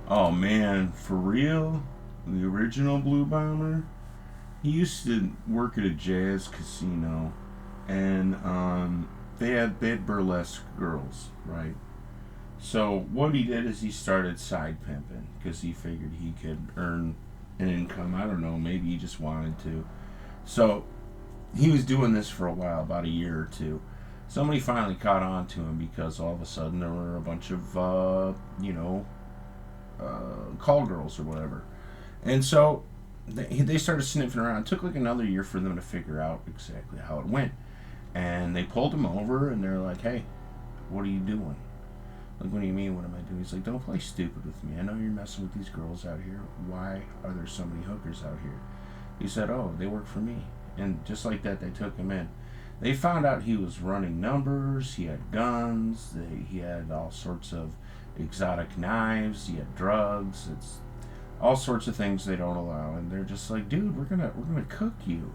Oh man, for real? The original Blue Bomber? He used to work at a jazz casino, and they had burlesque girls, right? So what he did is he started side pimping because he figured he could earn an income. I don't know, maybe he just wanted to. So he was doing this for a while, about a year or two. Somebody finally caught on to him because all of a sudden there were a bunch of call girls or whatever, and so they started sniffing around. It took like another year for them to figure out exactly how it went, and they pulled him over and they're like, "Hey, what are you doing?" Like, what do you mean, what am I doing? He's like, don't play stupid with me. I know you're messing with these girls out here. Why are there so many hookers out here? He said, oh, they work for me. And just like that, they took him in. They found out he was running numbers, he had guns, he had all sorts of exotic knives, he had drugs. It's all sorts of things they don't allow. And they're just like, dude, we're gonna cook you.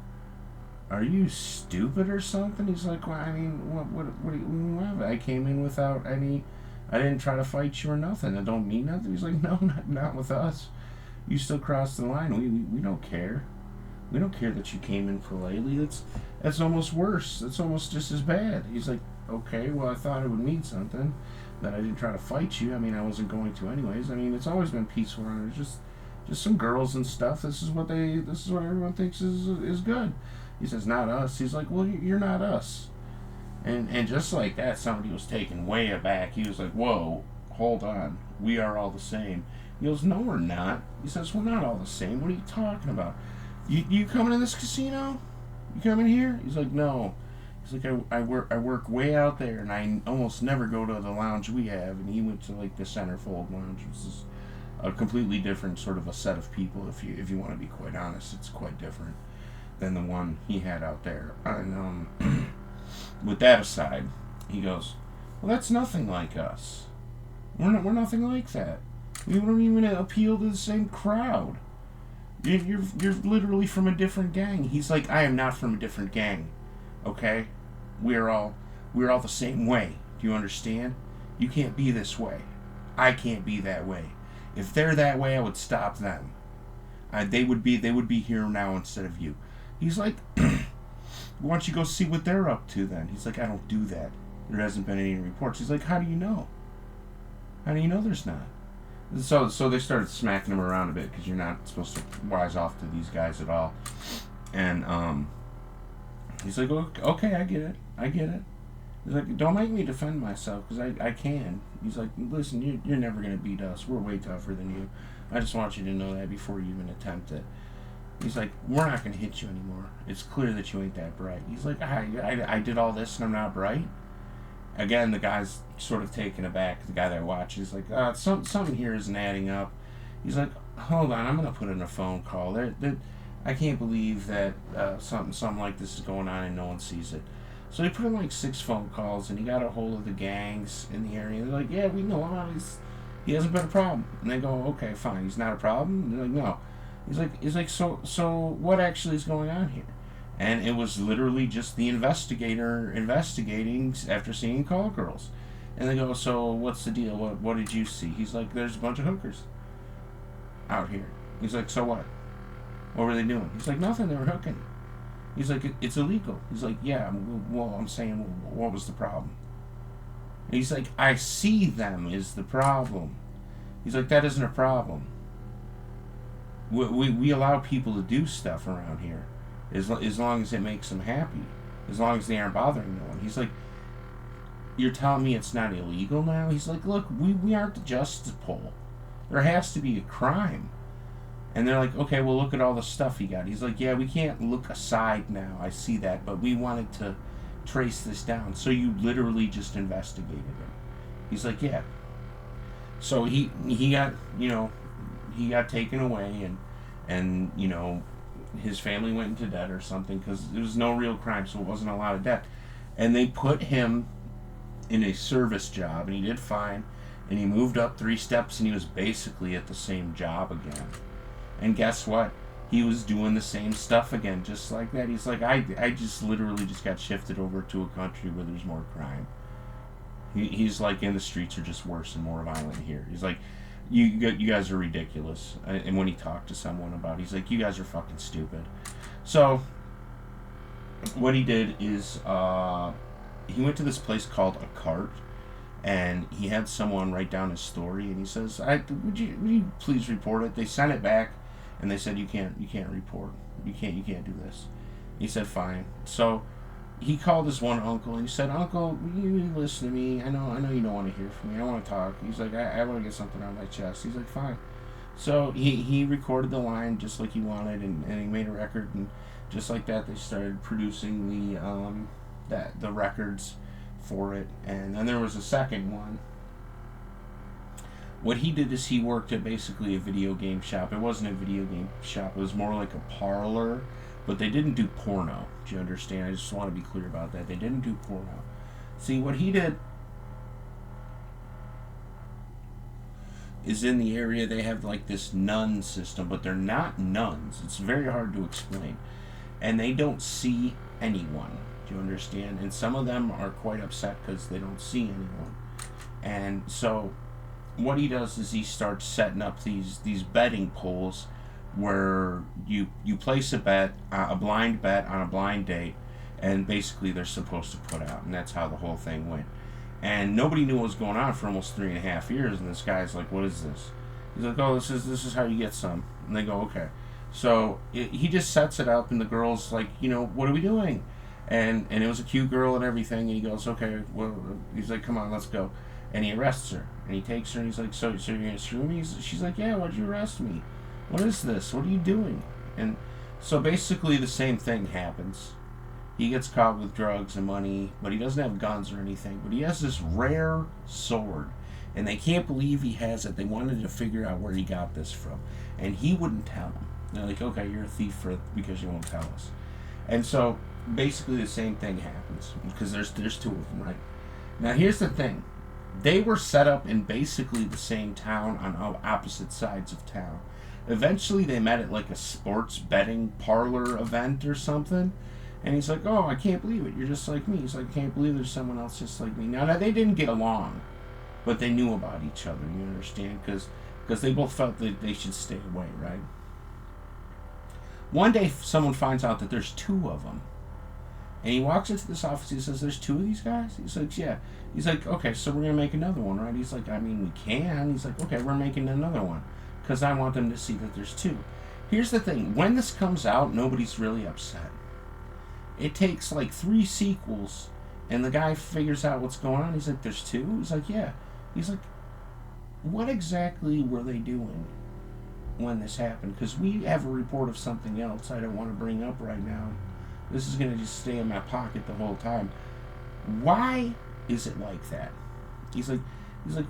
Are you stupid or something? He's like, well, I mean, what do you mean? I came in without any. I didn't try to fight you or nothing. It don't mean nothing. He's like, no, not with us. You still crossed the line. We don't care. We don't care that you came in politely. That's almost worse. That's almost just as bad. He's like, okay, well, I thought it would mean something that I didn't try to fight you. I mean, I wasn't going to anyways. I mean, it's always been peaceful around here. Just some girls and stuff. This is what everyone thinks is good. He says, not us. He's like, well, you're not us. And just like that, somebody was taken way aback. He was like, whoa, hold on. We are all the same. He goes, no, we're not. He says, we're not all the same. What are you talking about? You coming to this casino? You coming here? He's like, no. He's like, I work way out there, and I almost never go to the lounge we have. And he went to like the Centerfold Lounge, which is a completely different sort of a set of people. If you want to be quite honest, it's quite different than the one he had out there. And with that aside, he goes, well, that's nothing like us. We're nothing like that. We don't even appeal to the same crowd. You're literally from a different gang. He's like, I am not from a different gang. Okay? We're all the same way. Do you understand? You can't be this way. I can't be that way. If they're that way, I would stop them. They would be here now instead of you. He's like, why don't you go see what they're up to then? He's like, I don't do that. There hasn't been any reports. He's like, how do you know? How do you know there's not? So they started smacking him around a bit because you're not supposed to wise off to these guys at all. And he's like, okay, I get it. He's like, don't make me defend myself because I can. He's like, listen, you're never going to beat us. We're way tougher than you. I just want you to know that before you even attempt it. He's like, we're not going to hit you anymore. It's clear that you ain't that bright. He's like, I did all this and I'm not bright? Again, the guy's sort of taken aback. The guy that watches, like, something here isn't adding up. He's like, hold on, I'm going to put in a phone call. I can't believe that something like this is going on and no one sees it. So he put in like 6 phone calls and he got a hold of the gangs in the area. They're like, yeah, we know him. He hasn't been a problem. And they go, okay, fine, he's not a problem. And they're like, no. He's like, so what actually is going on here? And it was literally just the investigator investigating after seeing call girls. And they go, so what's the deal? What did you see? He's like, there's a bunch of hookers out here. He's like, so what? What were they doing? He's like, nothing, they were hooking. He's like, it's illegal. He's like, yeah, well, I'm saying, what was the problem? And he's like, I see them is the problem. He's like, that isn't a problem. We allow people to do stuff around here as long as it makes them happy, as long as they aren't bothering no one. He's like, you're telling me it's not illegal now? He's like, look, we aren't the justice pole. There has to be a crime. And they're like, okay, well, look at all the stuff he got. He's like, yeah, we can't look aside now. I see that, but we wanted to trace this down. So you literally just investigated it. He's like, yeah. So he got, he got taken away and his family went into debt or something because there was no real crime, so it wasn't a lot of debt. And they put him in a service job, and he did fine. And he moved up 3 steps, and he was basically at the same job again. And guess what? He was doing the same stuff again, just like that. He's like, I just literally just got shifted over to a country where there's more crime. He's like, in the streets are just worse and more violent here. He's like, You guys are ridiculous. And when he talked to someone about it, he's like, you guys are fucking stupid. So what he did is he went to this place called a cart, and he had someone write down his story, and he says, would you please report it? They sent it back, and they said, you can't report, you can't do this. He said, fine. So he called his one uncle, and he said, Uncle, will you listen to me? I know you don't want to hear from me. I want to talk. He's like, I want to get something on my chest. He's like, fine. So he recorded the line just like he wanted, and he made a record, and just like that, they started producing the records for it. And then there was a second one. What he did is he worked at basically a video game shop. It wasn't a video game shop. It was more like a parlor, but they didn't do porno. Do you understand? I just want to be clear about that. They didn't do porno. See, what he did is in the area they have like this nun system, but they're not nuns. It's very hard to explain. And they don't see anyone. Do you understand? And some of them are quite upset because they don't see anyone. And so what he does is he starts setting up these betting poles where you place a bet, a blind bet on a blind date, and basically they're supposed to put out. And that's how the whole thing went. And nobody knew what was going on for almost 3.5 years. And this guy's like, what is this? He's like, oh, this is how you get some. And they go, okay. So he just sets it up, and the girl's like, what are we doing? And it was a cute girl and everything. And he goes, okay, well, he's like, come on, let's go. And he arrests her, and he takes her, and he's like, so you're gonna screw me? She's like, yeah, why'd you arrest me? What is this? What are you doing? And so basically the same thing happens. He gets caught with drugs and money, but he doesn't have guns or anything. But he has this rare sword, and they can't believe he has it. They wanted to figure out where he got this from, and he wouldn't tell them. They're like, okay, you're a thief because you won't tell us. And so basically the same thing happens, because there's two of them, right? Now here's the thing. They were set up in basically the same town on opposite sides of town. Eventually they met at like a sports betting parlor event or something. And he's like, oh, I can't believe it. You're just like me. He's like, I can't believe there's someone else just like me. Now they didn't get along, but they knew about each other, you understand? Because they both felt that they should stay away, right? One day someone finds out that there's two of them. And he walks into this office. He says, there's two of these guys? He's like, yeah. He's like, okay, so we're going to make another one, right? He's like, I mean, we can. He's like, okay, we're making another one because I want them to see that there's two. Here's the thing. When this comes out, nobody's really upset. It takes like 3 sequels, and the guy figures out what's going on. He's like, there's two? He's like, yeah. He's like, what exactly were they doing when this happened? Because we have a report of something else I don't want to bring up right now. This is going to just stay in my pocket the whole time. Why is it like that? He's like,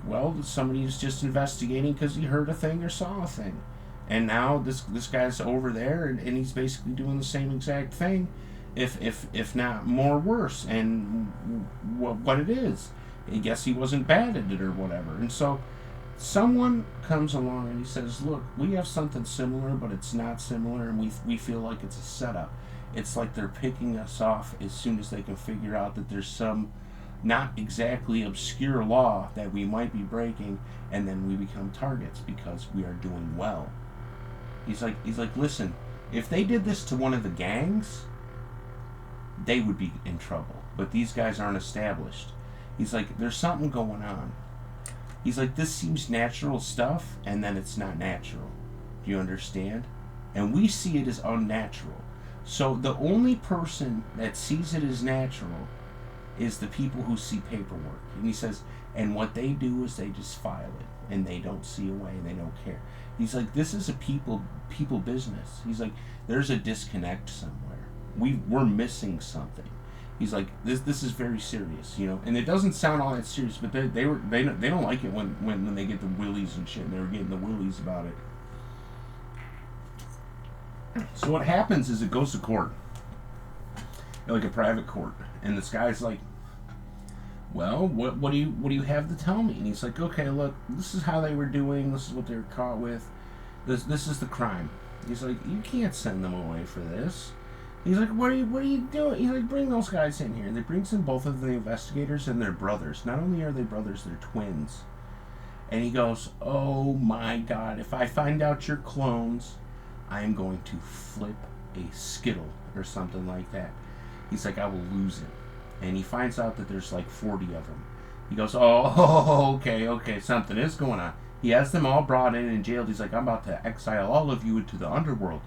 well, somebody is just investigating because he heard a thing or saw a thing. And now this guy's over there, and he's basically doing the same exact thing, if not more worse. And what it is, I guess he wasn't bad at it or whatever. And so someone comes along and he says, look, we have something similar, but it's not similar, and we feel like it's a setup. It's like they're picking us off as soon as they can figure out that there's some not exactly obscure law that we might be breaking, and then we become targets because we are doing well. He's like, listen, if they did this to one of the gangs, they would be in trouble. But these guys aren't established. He's like, there's something going on. He's like, this seems natural stuff, and then it's not natural. Do you understand? And we see it as unnatural. So the only person that sees it as natural is the people who see paperwork. And he says, and what they do is they just file it, and they don't see a way, they don't care. He's like, this is a people business. He's like, there's a disconnect somewhere. We're missing something. He's like, this is very serious, And it doesn't sound all that serious, but they don't like it when they get the willies and shit. And they were getting the willies about it. So what happens is it goes to court, like a private court, and this guy's like, well, what do you have to tell me? And he's like, okay, look, this is how they were doing, this is what they were caught with, this is the crime. He's like, you can't send them away for this. He's like, what are you doing? He's like, bring those guys in here. And they brings in both of the investigators and their brothers. Not only are they brothers, they're twins. And he goes, "Oh my God, if I find out you're clones, I am going to flip a skittle," or something like that. He's like, "I will lose it." And he finds out that there's like 40 of them. He goes, "Oh, okay, something is going on." He has them all brought in and jailed. He's like, "I'm about to exile all of you into the underworld."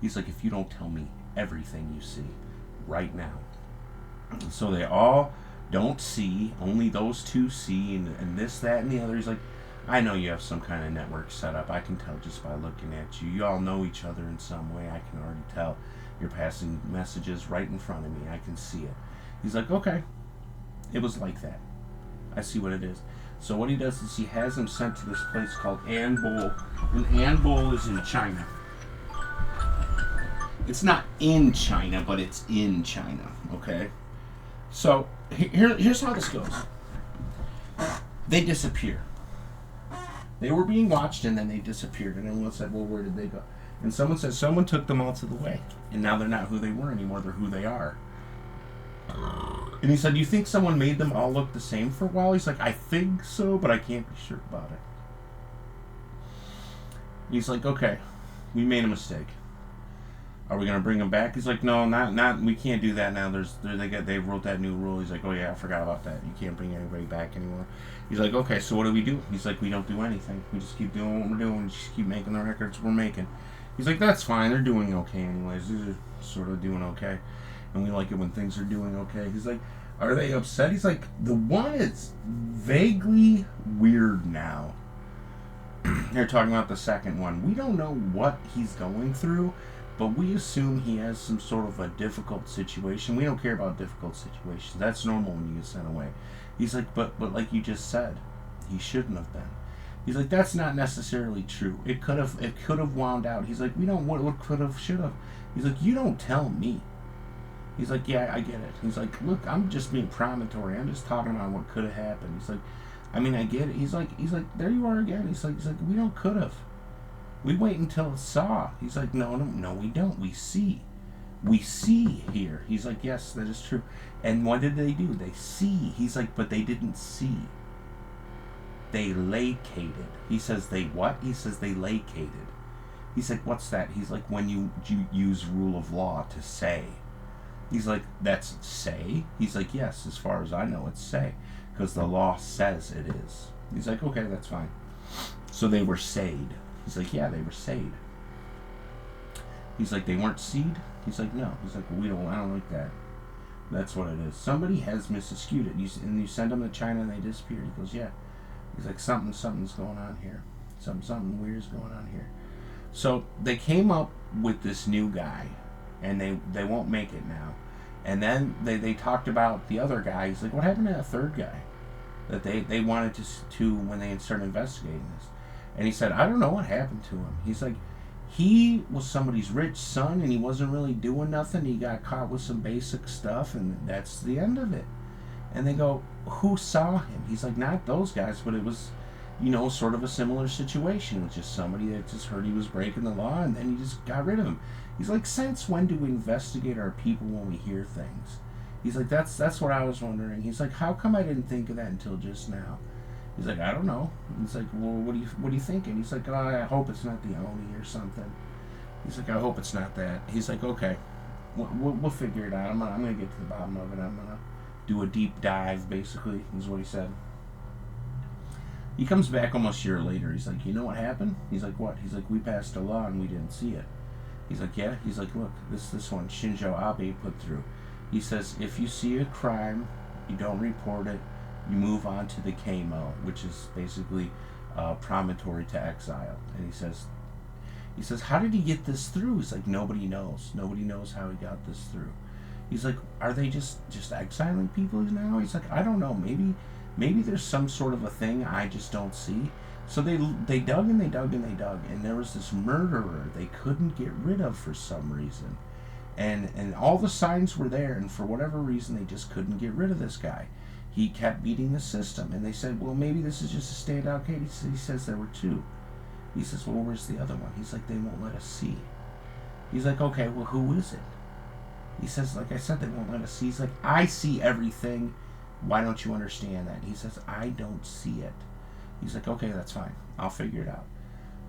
He's like, "If you don't tell me everything you see right now." And so they all don't see, only those two see, and this, that, and the other. He's like, "I know you have some kind of network set up. I can tell just by looking at you. You all know each other in some way. I can already tell. You're passing messages right in front of me. I can see it." He's like, "Okay, it was like that. I see what it is." So what he does is he has him sent to this place called Anbol, and Anbol is in China. It's not in China, but it's in China. Okay. So here's how this goes. They disappear. They were being watched, and then they disappeared. And everyone said, "Well, where did they go?" And someone said, "Someone took them all to the way, and now they're not who they were anymore. They're who they are." And he said, "You think someone made them all look the same for a while?" He's like, "I think so, but I can't be sure about it." He's like, "Okay, we made a mistake. Are we gonna bring them back?" He's like, "No, not. We can't do that now. They wrote that new rule." He's like, "Oh yeah, I forgot about that. You can't bring anybody back anymore." He's like, "Okay, so what do we do?" He's like, "We don't do anything. We just keep doing what we're doing. We just keep making the records we're making." He's like, "That's fine. They're doing okay anyways. They're sort of doing okay, and we like it when things are doing okay." He's like, "Are they upset?" He's like, "The one is vaguely weird now." They're talking about the second one. "We don't know what he's going through, but we assume he has some sort of a difficult situation. We don't care about difficult situations. That's normal when you get sent away." He's like, but like you just said, he shouldn't have been." He's like, "That's not necessarily true. It could have wound out." He's like, "We don't what could have, should have." He's like, "You don't tell me." He's like, "Yeah, I get it." He's like, "Look, I'm just being promontory. I'm just talking about what could have happened." He's like, "I mean, I get it." He's like, "There you are again." He's like, "We don't could have. We wait until it's saw." He's like, no, we don't. We see. We see here." He's like, "Yes, that is true." "And what did they do? They see." He's like, "But they didn't see. They lacated." He says, "They what?" He says, "They lacated." He's like, "What's that?" He's like, "When you use rule of law to say." He's like, "That's say?" He's like, "Yes, as far as I know, it's say. Because the law says it is." He's like, "Okay, that's fine." So they were sayed. He's like, "Yeah, they were sayed." He's like, "They weren't seed?" He's like, "No." He's like, "Well, I don't like that. That's what it is. Somebody has miscued it. And you send them to China and they disappear." He goes, "Yeah." He's like, something's going on here. Something weird's going on here." So they came up with this new guy, and they won't make it now. And then they talked about the other guy. He's like, "What happened to that third guy that they wanted to when they started investigating this?" And he said, "I don't know what happened to him." He's like, "He was somebody's rich son, and he wasn't really doing nothing. He got caught with some basic stuff, and that's the end of it." And they go, "Who saw him?" He's like, "Not those guys, but it was, sort of a similar situation. It was just somebody that just heard he was breaking the law, and then he just got rid of him." He's like, "Since when do we investigate our people when we hear things?" He's like, That's what I was wondering." He's like, "How come I didn't think of that until just now?" He's like, "I don't know." He's like, "Well, what are you thinking?" He's like, "Oh, I hope it's not the Oni or something." He's like, "I hope it's not that." He's like, "Okay, we'll figure it out. I'm gonna get to the bottom of it. I'm gonna do a deep dive." Basically, is what he said. He comes back almost a year later. He's like, "You know what happened?" He's like, "What?" He's like, "We passed a law and we didn't see it." He's like, "Yeah." He's like, "Look, this one Shinzo Abe put through." He says, "If you see a crime, you don't report it. You move on to the Kamo, which is basically promontory to exile." And he says, "How did he get this through?" He's like, "Nobody knows. Nobody knows how he got this through." He's like, "Are they just exiling people now?" He's like, "I don't know. Maybe there's some sort of a thing I just don't see." So they dug and they dug and they dug, and there was this murderer they couldn't get rid of for some reason, and all the signs were there, and for whatever reason they just couldn't get rid of this guy. He kept beating the system, and they said, "Well, maybe this is just a standout case." He says there were two. He says, "Well, where's the other one?" He's like, "They won't let us see." He's like, "Okay, well, who is it?" He says, "Like I said, they won't let us see." He's like, "I see everything. Why don't you understand that?" He says, "I don't see it." He's like, okay, that's fine. I'll figure it out.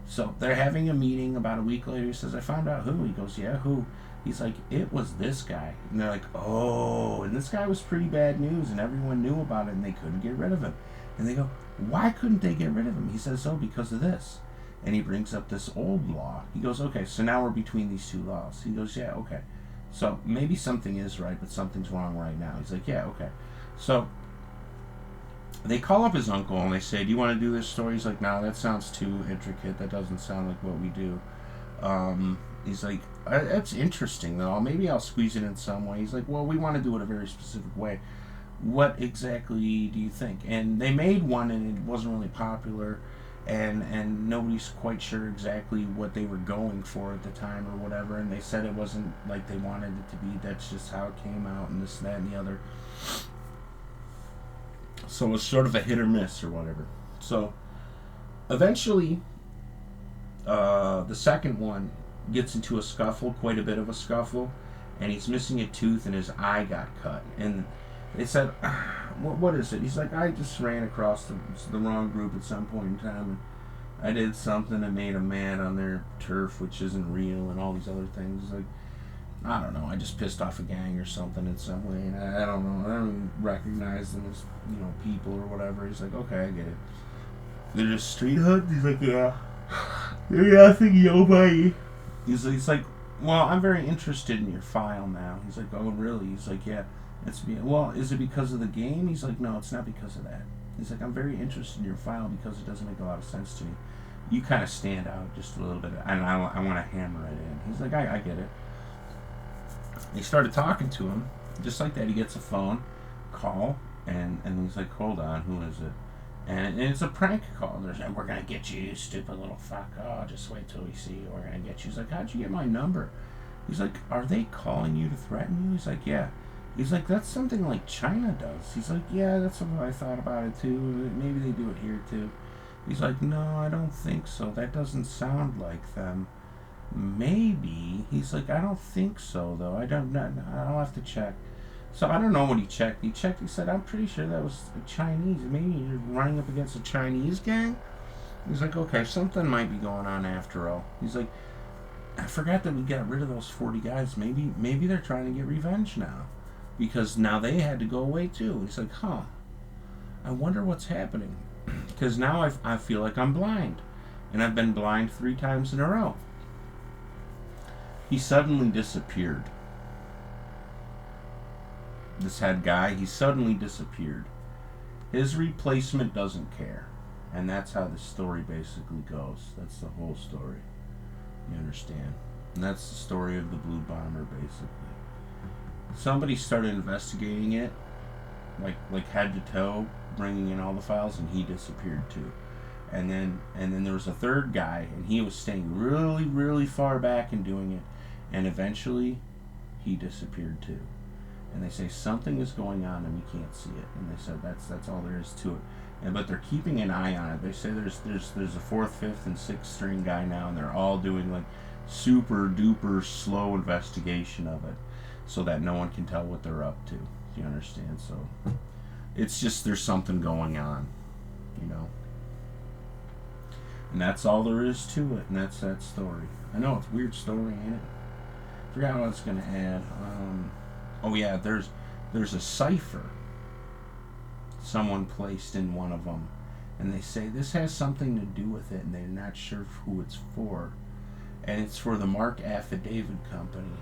So they're having a meeting about a week later. He says, I found out who. He goes, yeah, who? He's like, it was this guy. And they're like, oh, and this guy was pretty bad news, and everyone knew about it, and they couldn't get rid of him. And they go, why couldn't they get rid of him? He says, oh, because of this. And he brings up this old law. He goes, okay, so now we're between these two laws. He goes, yeah, okay. So maybe something is right, but something's wrong right now. He's like, yeah, okay. So they call up his uncle and they say, do you want to do this story? He's like, no, that sounds too intricate. That doesn't sound like what we do. He's like, that's interesting though. Maybe I'll squeeze it in some way. He's like, well, we want to do it a very specific way. What exactly do you think? And they made one and it wasn't really popular, and nobody's quite sure exactly what they were going for at the time or whatever, and they said it wasn't like they wanted it to be. That's just how it came out, and this, that, and the other. So it was sort of a hit or miss or whatever. So eventually the second one gets into a scuffle, quite a bit of a scuffle, and he's missing a tooth and his eye got cut. And they said, what is it? He's like, I just ran across the wrong group at some point in time, and I did something that made them mad on their turf, which isn't real, and all these other things. He's like, I don't know, I just pissed off a gang or something in some way, and I don't know, I don't even recognize them as, people or whatever. He's like, okay, I get it. They're just street hoods? He's like, yeah. Yeah, I think yo, buddy. He's like, well, I'm very interested in your file now. He's like, oh, really? He's like, yeah. Well, is it because of the game? He's like, no, it's not because of that. He's like, I'm very interested in your file because it doesn't make a lot of sense to me. You kind of stand out just a little bit, and I want to hammer it in. He's like, I get it. He started talking to him, just like that. He gets a phone call, and he's like, hold on, who is it? And it's a prank call. They're like, we're going to get you, you stupid little fuck. Oh, just wait till we see you. We're going to get you. He's like, how'd you get my number? He's like, are they calling you to threaten you? He's like, yeah. He's like, that's something like China does. He's like, yeah, that's what I thought about it too. Maybe they do it here too. He's like, no, I don't think so. That doesn't sound like them. Maybe. He's like, I don't think so though. I'll have to check. So I don't know what he checked. He said, I'm pretty sure that was Chinese. Maybe you're running up against a Chinese gang? He's like, okay, something might be going on after all. He's like, I forgot that we got rid of those 40 guys. Maybe they're trying to get revenge now, because now they had to go away too. He's like, huh, I wonder what's happening, because now I feel like I'm blind, and I've been blind 3 times in a row. He suddenly disappeared. This head guy, he suddenly disappeared. His replacement doesn't care. And that's how the story basically goes. That's the whole story. You understand? And that's the story of the Blue Bomber, basically. Somebody started investigating it, like head to toe, bringing in all the files, and he disappeared too. And then there was a third guy, and he was staying really, really far back and doing it. And eventually, he disappeared too. And they say something is going on and we can't see it. And they said that's all there is to it. But they're keeping an eye on it. They say there's a 4th, 5th, and 6th string guy now, and they're all doing like super duper slow investigation of it, so that no one can tell what they're up to. Do you understand? So it's just there's something going on, And that's all there is to it. And that's that story. I know it's a weird story, ain't it? Forgot what I was gonna add. Oh yeah, there's a cipher someone placed in one of them, and they say this has something to do with it, and they're not sure who it's for, and it's for the Mark Affidavit Company,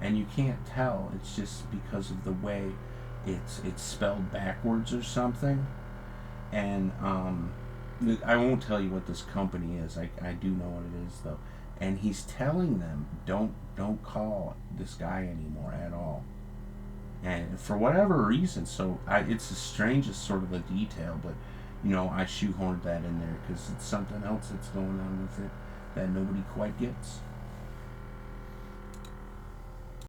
and you can't tell. It's just because of the way it's spelled backwards or something, and I won't tell you what this company is. I do know what it is though. And he's telling them, don't call this guy anymore at all. And for whatever reason, so it's the strangest sort of a detail, but I shoehorned that in there because it's something else that's going on with it that nobody quite gets.